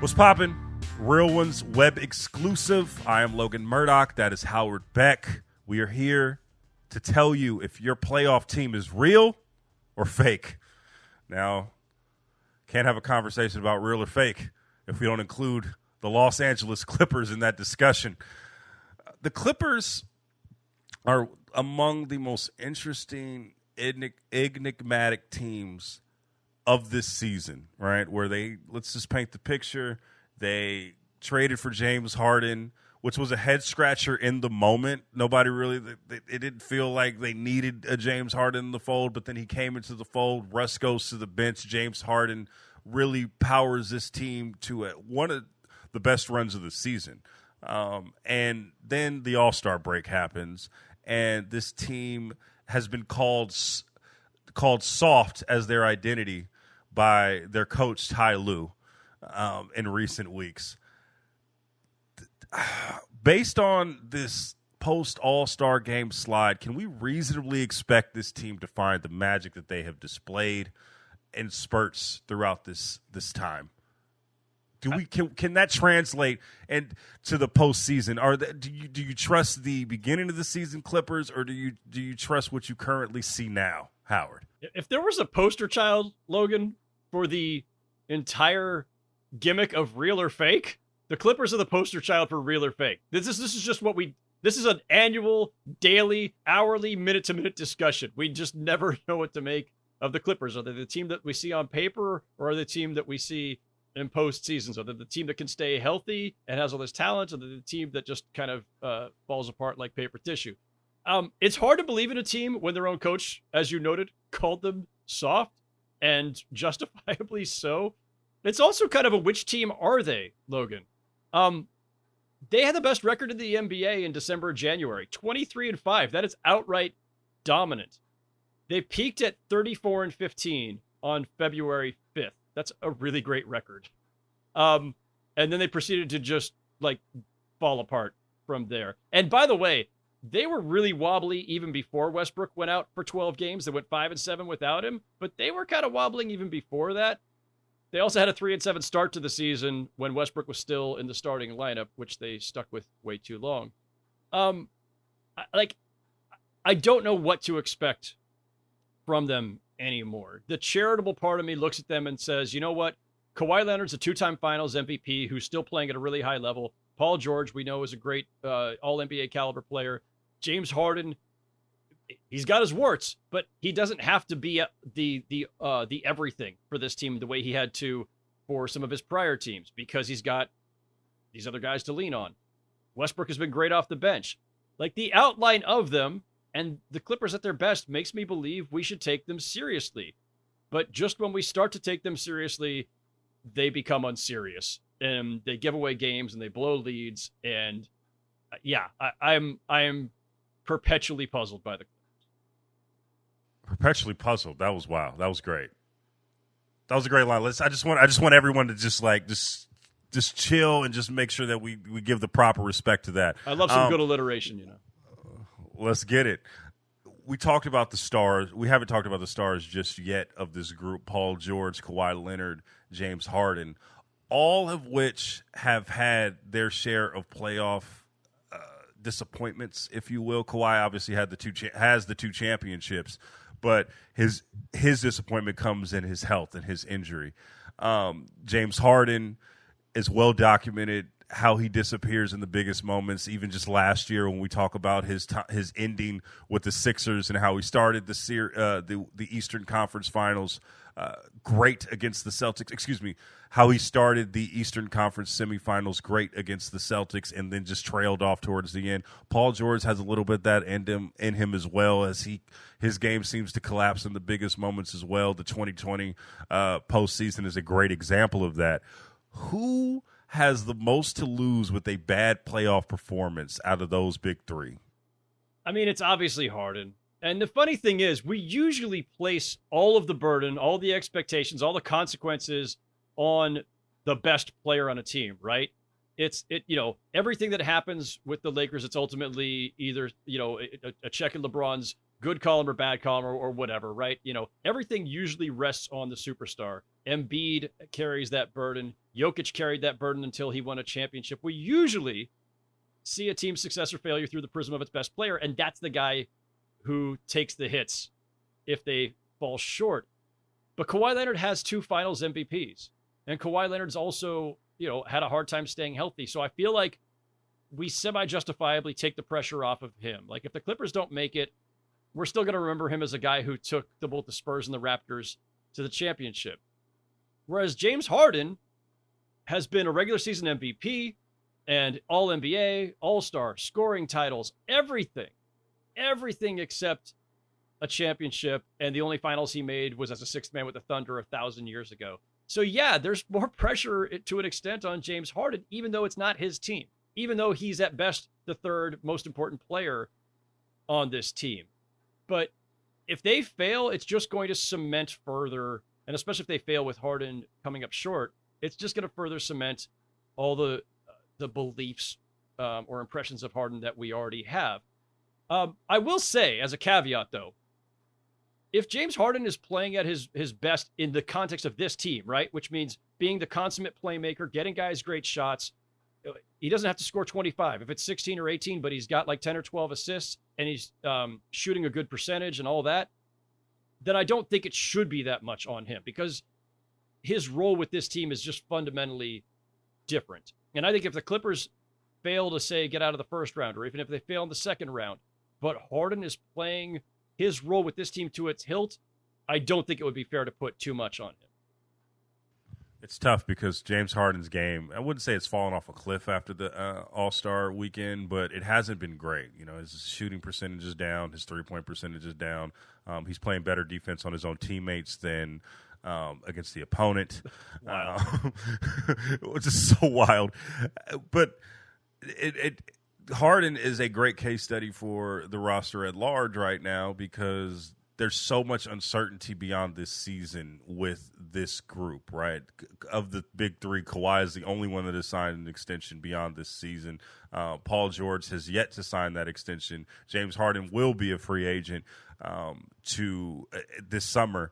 What's poppin'? Real Ones web exclusive. I am Logan Murdoch. That is Howard Beck. We are here to tell you if your playoff team is real or fake. Now, can't have a conversation about real or fake if we don't include the Los Angeles Clippers in that discussion. The Clippers are among the most interesting, enigmatic teams of this season, right? Where let's just paint the picture. They traded for James Harden, which was a head scratcher in the moment. Nobody really, it didn't feel like they needed a James Harden in the fold, but then he came into the fold. Russ goes to the bench. James Harden really powers this team to one of the best runs of the season. And then the All-Star break happens, and this team has been called soft as their identity by their coach, Ty Lue, in recent weeks. Based on this post-All-Star game slide, can we reasonably expect this team to find the magic that they have displayed in spurts throughout this time? Can that translate to the postseason? Do you trust the beginning of the season Clippers, or do you trust what you currently see now, Howard? If there was a poster child, Logan, for the entire gimmick of real or fake, the Clippers are the poster child for real or fake. This is just this is an annual, daily, hourly, minute-to-minute discussion. We just never know what to make of the Clippers. Are they the team that we see on paper, or are they the team that we see in postseasons? Are they the team that can stay healthy and has all this talent, or the team that just kind of falls apart like paper tissue? It's hard to believe in a team when their own coach, as you noted, called them soft, and justifiably so. It's also kind of a which team are they, Logan? They had the best record in the NBA in December and January, 23-5. That is outright dominant. They peaked at 34-15 on February 5th. That's a really great record. And then they proceeded to just fall apart from there. And by the way, they were really wobbly even before Westbrook went out for 12 games. They went 5-7 without him, but they were kind of wobbling even before that. They also had a 3-7 start to the season when Westbrook was still in the starting lineup, which they stuck with way too long. I don't know what to expect from them anymore. The charitable part of me looks at them and says, you know what? Kawhi Leonard's a 2-time finals MVP who's still playing at a really high level. Paul George, we know, is a great all-NBA caliber player. James Harden, he's got his warts, but he doesn't have to be the everything for this team the way he had to for some of his prior teams, because he's got these other guys to lean on. Westbrook has been great off the bench. The outline of them and the Clippers at their best makes me believe we should take them seriously. But just when we start to take them seriously, they become unserious, and they give away games and they blow leads. And I am perpetually puzzled by the Clippers. Perpetually puzzled. That was wow. That was great. That was a great line. I just want everyone to just chill and just make sure that we give the proper respect to that. I love some good alliteration, Let's get it. We talked about the stars. We haven't talked about the stars just yet of this group: Paul George, Kawhi Leonard, James Harden, all of which have had their share of playoff disappointments, if you will. Kawhi obviously had has the two championships, but his disappointment comes in his health and his injury. James Harden is well documented how he disappears in the biggest moments. Even just last year, when we talk about his ending with the Sixers and how he started the Eastern Conference Finals great against the Celtics. Excuse me, how he started the Eastern Conference semifinals great against the Celtics and then just trailed off towards the end. Paul George has a little bit of that in him as well, as his game seems to collapse in the biggest moments as well. The 2020 postseason is a great example of that. Who has the most to lose with a bad playoff performance out of those big three? I mean, it's obviously Harden. And the funny thing is, we usually place all of the burden, all the expectations, all the consequences on the best player on a team, right? Everything that happens with the Lakers, it's ultimately either, a check in LeBron's good column or bad column or whatever, right? Everything usually rests on the superstar. Embiid carries that burden. Jokic carried that burden until he won a championship. We usually see a team's success or failure through the prism of its best player, and that's the guy who takes the hits if they fall short. But Kawhi Leonard has 2 finals MVPs, and Kawhi Leonard's also, had a hard time staying healthy. So I feel like we semi-justifiably take the pressure off of him. Like, if the Clippers don't make it, we're still going to remember him as a guy who took both the Spurs and the Raptors to the championship. Whereas James Harden has been a regular season MVP and All-NBA, All-Star, scoring titles, everything except a championship. And the only finals he made was as a 6th man with the Thunder 1,000 years ago. So yeah, there's more pressure to an extent on James Harden, even though it's not his team, even though he's at best the 3rd most important player on this team. But if they fail, it's just going to cement further, and especially if they fail with Harden coming up short, it's just going to further cement all the beliefs or impressions of Harden that we already have. I will say, as a caveat, though, if James Harden is playing at his best in the context of this team, right, which means being the consummate playmaker, getting guys great shots, he doesn't have to score 25. If it's 16 or 18, but he's got like 10 or 12 assists and he's shooting a good percentage and all that, then I don't think it should be that much on him, because his role with this team is just fundamentally different. And I think if the Clippers fail to, say, get out of the first round, or even if they fail in the second round, but Harden is playing his role with this team to its hilt, I don't think it would be fair to put too much on him. It's tough because James Harden's game, I wouldn't say it's fallen off a cliff after the All-Star weekend, but it hasn't been great. His shooting percentage is down. His three-point percentage is down. He's playing better defense on his own teammates than against the opponent, which is so wild. But Harden is a great case study for the roster at large right now, because there's so much uncertainty beyond this season with this group, right? Of the big 3, Kawhi is the only one that has signed an extension beyond this season. Paul George has yet to sign that extension. James Harden will be a free agent this summer.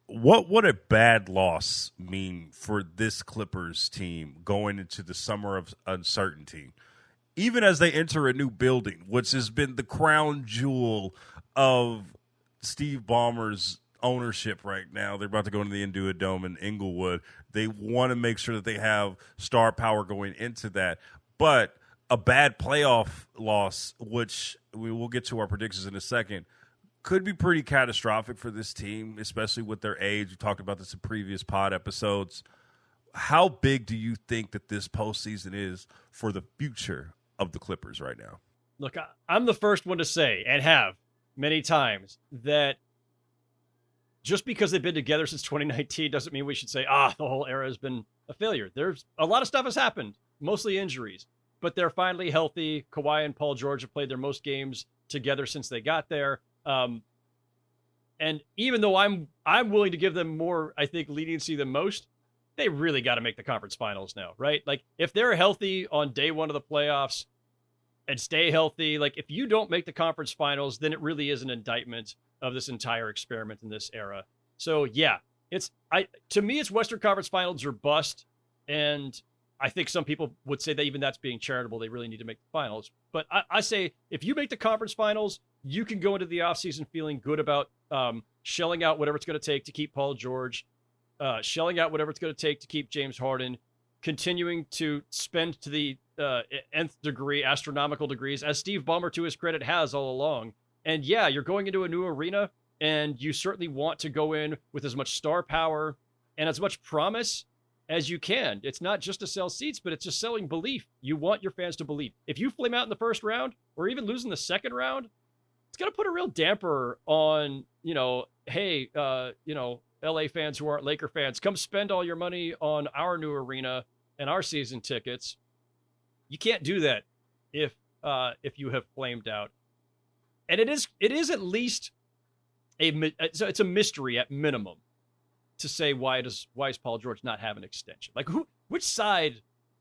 What would a bad loss mean for this Clippers team going into the summer of uncertainty, even as they enter a new building, which has been the crown jewel of Steve Ballmer's ownership right now? They're about to go into the Intuit Dome in Inglewood. They want to make sure that they have star power going into that. But a bad playoff loss, which we will get to our predictions in a second, could be pretty catastrophic for this team, especially with their age. We talked about this in previous pod episodes. How big do you think that this postseason is for the future of the Clippers right now? Look, I'm the first one to say, and have many times, that just because they've been together since 2019 doesn't mean we should say, the whole era has been a failure. There's a lot of stuff has happened, mostly injuries, but they're finally healthy. Kawhi and Paul George have played their most games together since they got there. And even though I'm willing to give them more, I think, leniency than most, they really got to make the conference finals now, right? Like, if they're healthy on day 1 of the playoffs and stay healthy, like, if you don't make the conference finals, then it really is an indictment of this entire experiment in this era. So yeah, to me, it's Western Conference Finals or bust. And I think some people would say that even that's being charitable. They really need to make the finals. But I say, if you make the conference finals, you can go into the offseason feeling good about shelling out whatever it's going to take to keep Paul George, shelling out whatever it's going to take to keep James Harden, continuing to spend to the nth degree, astronomical degrees, as Steve Ballmer, to his credit, has all along. And yeah, you're going into a new arena, and you certainly want to go in with as much star power and as much promise as you can. It's not just to sell seats, but it's just selling belief. You want your fans to believe. If you flame out in the first round, or even lose in the second round, it's going to put a real damper on, hey, LA fans who aren't Laker fans, come spend all your money on our new arena and our season tickets. You can't do that if you have flamed out. And it is at least it's a mystery at minimum to say why is Paul George not have an extension? Like, which side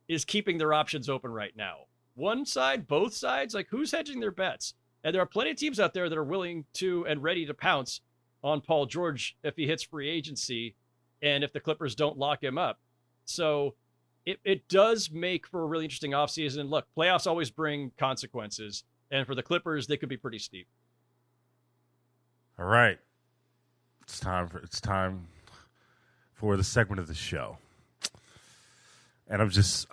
is keeping their options open right now? One side, both sides? Like, who's hedging their bets? And there are plenty of teams out there that are willing to and ready to pounce on Paul George if he hits free agency. and if the Clippers don't lock him up. So it does make for a really interesting offseason. Look, playoffs always bring consequences, and for the Clippers, they could be pretty steep. All right. It's time for the segment of the show. And I'm just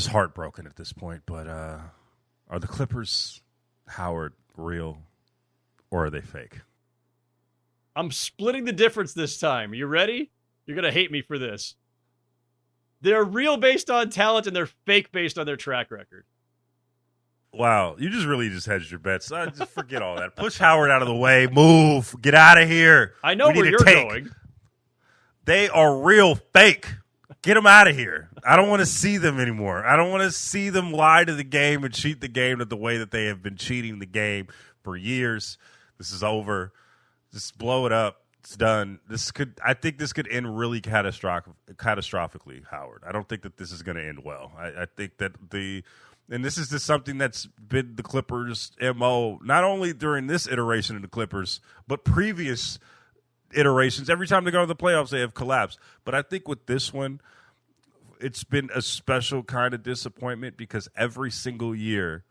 heartbroken at this point, but are the Clippers, Howard, real or are they fake? I'm splitting the difference this time. You ready? You're going to hate me for this. They're real based on talent and they're fake based on their track record. Wow, you just hedged your bets. Just forget all that. Push Howard out of the way. Move. Get out of here. I know where you're going. They are real fake. Get them out of here. I don't want to see them anymore. I don't want to see them lie to the game and cheat the game the way that they have been cheating the game for years. This is over. Just blow it up. It's done. I think this could end really catastrophically, Howard. I don't think that this is going to end well. I think that and this is just something that's been the Clippers' MO, not only during this iteration of the Clippers, but previous iterations. Every time they go to the playoffs, they have collapsed. But I think with this one, it's been a special kind of disappointment because every single year,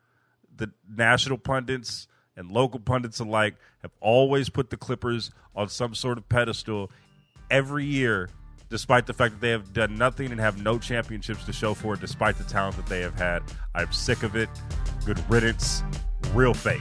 the national pundits and local pundits alike have always put the Clippers on some sort of pedestal every year, despite the fact that they have done nothing and have no championships to show for it, despite the talent that they have had. I'm sick of it. Good riddance. Real fake.